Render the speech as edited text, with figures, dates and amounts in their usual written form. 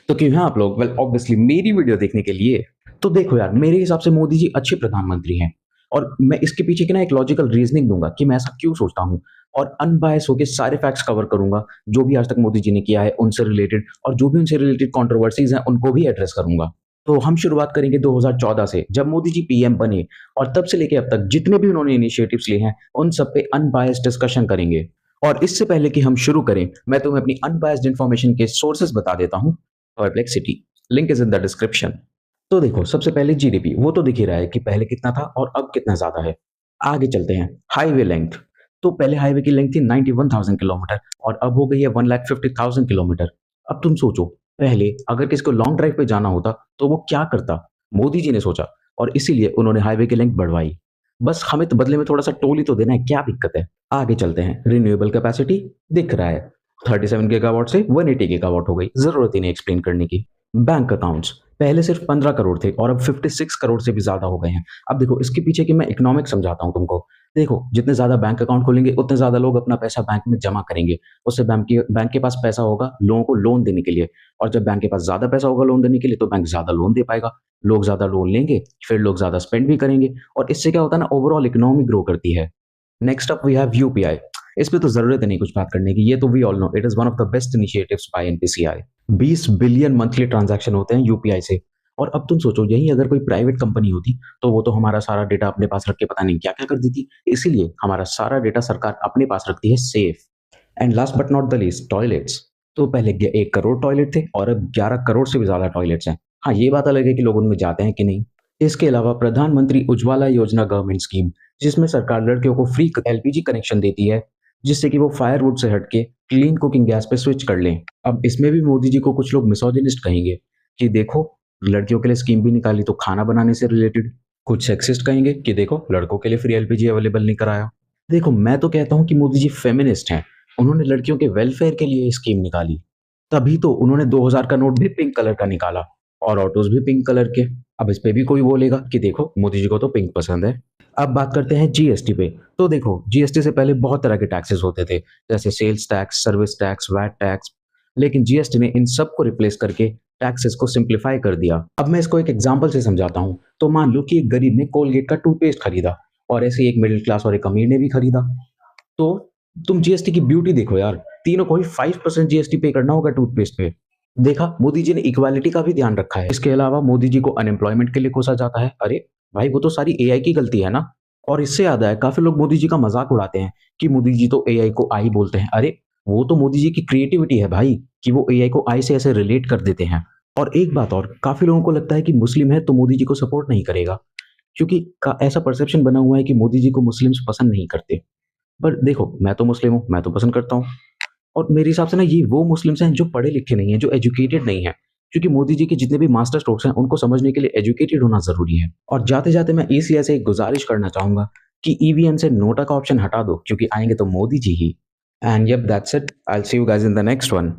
तो क्यों हैं आप लोग? वेल ऑब्वियसली मेरी वीडियो देखने के लिए। तो देखो यार, मेरे हिसाब से मोदी जी अच्छे प्रधानमंत्री हैं और मैं इसके पीछे की ना एक लॉजिकल रीजनिंग दूंगा कि मैं ऐसा क्यों सोचता हूँ और अनबायस होकर सारे फैक्ट्स कवर करूंगा जो भी आज तक मोदी जी ने किया है उनसे रिलेटेड, और जो भी उनसे रिलेटेड कंट्रोवर्सीज हैं उनको भी एड्रेस करूंगा। तो हम शुरुआत करेंगे 2014 से, जब मोदी जी पीएम बने, और तब से लेके अब तक जितने भी उन्होंने इनिशिएटिव्स लिए हैं उन सब पे अनबायस्ड डिस्कशन करेंगे। और इससे पहले कि हम शुरू करें, मैं तुम्हें अपनी अनबायस्ड इन्फॉर्मेशन के सोर्सेज बता देता हूँ। Perplexity, link is in the description. तो देखो, सबसे पहले जीडीपी, वो तो दिख ही रहा है कि पहले कितना था और अब कितना ज्यादा है। आगे चलते हैं, हाईवे लेंथ। तो पहले हाईवे की लेंथ थी 91,000 किलोमीटर और अब हो गई है 1,50,000 किलोमीटर। अब तुम सोचो, पहले अगर किसी को लॉन्ग ड्राइव पे जाना होता तो वो क्या करता? मोदी जी ने सोचा और इसीलिए उन्होंने हाईवे की लेंथ बढ़वाई। बस हमें तो बदले में थोड़ा सा टोल ही तो देना है, क्या दिक्कत है? आगे चलते हैं, रिन्यूएबल कैपेसिटी दिख रहा है, 37 गीगावाट से 180 गीगावाट हो गई, जरूरत ही नहीं एक्सप्लेन करने की। बैंक अकाउंट्स पहले सिर्फ 15 करोड़ थे और अब 56 करोड़ से भी ज्यादा हो गए हैं। अब देखो, इसके पीछे की मैं इकोनॉमिक्स समझाता हूँ तुमको। देखो, जितने ज्यादा बैंक अकाउंट खोलेंगे उतने ज्यादा लोग अपना पैसा बैंक में जमा करेंगे। उससे बैंक के पास पैसा होगा लोगों को लोन देने के लिए, और जब बैंक के पास ज्यादा पैसा होगा लोन देने के लिए तो बैंक ज्यादा लोन दे पाएगा। लोग ज्यादा लोन लेंगे, फिर लोग ज्यादा स्पेंड भी करेंगे, और इससे क्या होता है ना, ओवरऑल इकोनॉमी ग्रो करती है। Next up we have UPI. इस पे तो जरूरत नहीं कुछ बात करने की, ये तो we all know it is one of the best initiatives by NPCI. 20 billion monthly transaction होते हैं यूपीआई से। और अब तुम सोचो, यही अगर कोई प्राइवेट कंपनी होती तो वो तो हमारा सारा डेटा अपने पास रख के पता नहीं क्या क्या कर देती। इसीलिए हमारा सारा डेटा सरकार अपने पास रखती है safe. And last but not the least, toilets. तो पहले 1 करोड़ टॉयलेट थे और अब 11 करोड़ से भी ज्यादा टॉयलेट्स हैं। हाँ, ये बात अलग है कि लोग उनमें जाते हैं कि नहीं। इसके अलावा प्रधानमंत्री उज्ज्वला योजना गवर्नमेंट स्कीम, जिसमें सरकार लड़कियों को फ्री एलपीजी कनेक्शन देती है, जिससे कि वो फायरवुड से हटके क्लीन कुकिंग गैस पे स्विच कर लें। अब इसमें भी मोदी जी को कुछ लोग मिसोजिनिस्ट कहेंगे कि देखो, लड़कियों के लिए स्कीम भी निकाली तो खाना बनाने से रिलेटेड। कुछ सेक्सिस्ट कहेंगे कि देखो, लड़कों के लिए फ्री एलपीजी अवेलेबल नहीं कराया। देखो, मैं तो कहता हूँ कि मोदी जी फेमिनिस्ट हैं। उन्होंने लड़कियों के वेलफेयर के लिए ये स्कीम निकाली, तभी तो उन्होंने 2000 का नोट भी पिंक कलर का निकाला और ऑटोज भी पिंक कलर के। अब इस पे भी कोई बोलेगा कि देखो, मोदी जी को तो पिंक पसंद है। अब बात करते हैं जीएसटी पे। तो देखो, जीएसटी से पहले बहुत तरह के टैक्सेस होते थे, जैसे sales tax, service tax, VAT tax. लेकिन जीएसटी ने इन सब को रिप्लेस करके टैक्सेस को सिंप्लीफाई कर दिया। अब मैं इसको एक एग्जांपल से समझाता हूँ। तो मान लो कि एक गरीब ने कोलगेट का टूथपेस्ट खरीदा और ऐसे ही एक मिडिल क्लास और एक अमीर ने भी खरीदा। तो तुम जीएसटी की ब्यूटी देखो यार, तीनों को ही 5% जीएसटी पे करना होगा टूथपेस्ट पे। देखा, मोदी जी ने इक्वालिटी का भी ध्यान रखा है। इसके अलावा मोदी जी को अनएम्प्लॉयमेंट के लिए कोसा जाता है। अरे भाई, वो तो सारी एआई की गलती है ना। और इससे याद आया, काफी लोग मोदी जी का मजाक उड़ाते हैं कि मोदी जी तो एआई को आई बोलते हैं। अरे, वो तो मोदी जी की क्रिएटिविटी है भाई, कि वो एआई को आई से ऐसे रिलेट कर देते हैं। और एक बात और, काफी लोगों को लगता है कि मुस्लिम है तो मोदी जी को सपोर्ट नहीं करेगा, क्योंकि ऐसा परसेप्शन बना हुआ है कि मोदी जी को मुस्लिम्स पसंद नहीं करते। पर देखो, मैं तो मुस्लिम हूँ, मैं तो पसंद करता हूँ। और मेरे हिसाब से ना, ये वो मुस्लिम्स हैं जो पढ़े लिखे नहीं हैं, जो एजुकेटेड नहीं है, क्योंकि मोदी जी के जितने भी मास्टर स्ट्रोक्स हैं उनको समझने के लिए एजुकेटेड होना जरूरी है। और जाते जाते मैं ईसीआई से एक गुजारिश करना चाहूंगा कि ईवीएम से नोटा का ऑप्शन हटा दो, क्योंकि आएंगे तो मोदी जी ही। And yup, that's it. I will see you guys in the next one.